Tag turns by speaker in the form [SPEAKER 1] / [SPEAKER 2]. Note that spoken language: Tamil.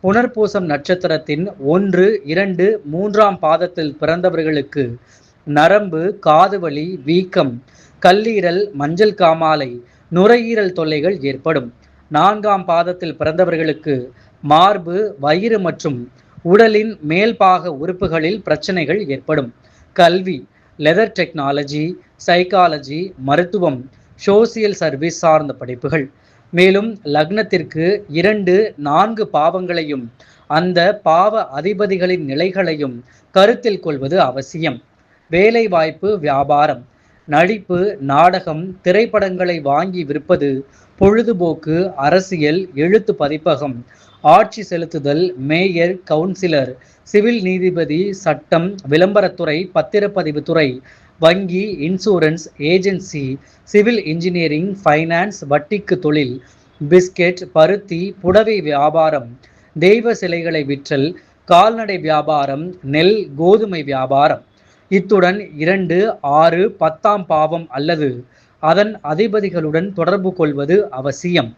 [SPEAKER 1] புனர்பூசம் நட்சத்திரத்தின் 1, 2, 3ஆம் பாதத்தில் பிறந்தவர்களுக்கு நரம்பு, காதுவலி, வீக்கம், கல்லீரல், மஞ்சள் காமாலை, நுரையீரல் தொல்லைகள் ஏற்படும். 4ஆம் பாதத்தில் பிறந்தவர்களுக்கு மார்பு, வயிறு மற்றும் உடலின் மேல்பாக உறுப்புகளில் பிரச்சனைகள் ஏற்படும். கல்வி, லெதர் டெக்னாலஜி, சைக்காலஜி, மருத்துவம், சோசியல் சர்வீஸ் சார்ந்த படிப்புகள். மேலும் லக்னத்திற்கு 2, 4 பாவங்களையும் அந்த பாவ அதிபதிகளின் நிலைகளையும் கருத்தில் கொள்வது அவசியம். வேலை வாய்ப்பு, வியாபாரம், நடிப்பு, நாடகம், திரைப்படங்களை வாங்கி விற்பது, பொழுதுபோக்கு, அரசியல், எழுத்து பதிப்பகம், ஆட்சி செலுத்துதல், மேயர், கவுன்சிலர், சிவில் நீதிபதி, சட்டம், விளம்பரத்துறை, பத்திரப்பதிவு துறை, வங்கி, insurance, agency, civil engineering, finance, வட்டிக்கு தொழில், பிஸ்கெட், பருத்தி, புடவை வியாபாரம், தெய்வ சிலைகளை விற்றல், கால்நடை வியாபாரம், நெல், கோதுமை வியாபாரம். இத்துடன் 2, 6, 10ஆம் பாவம் அல்லது அதன் அதிபதிகளுடன் தொடர்பு கொள்வது அவசியம்.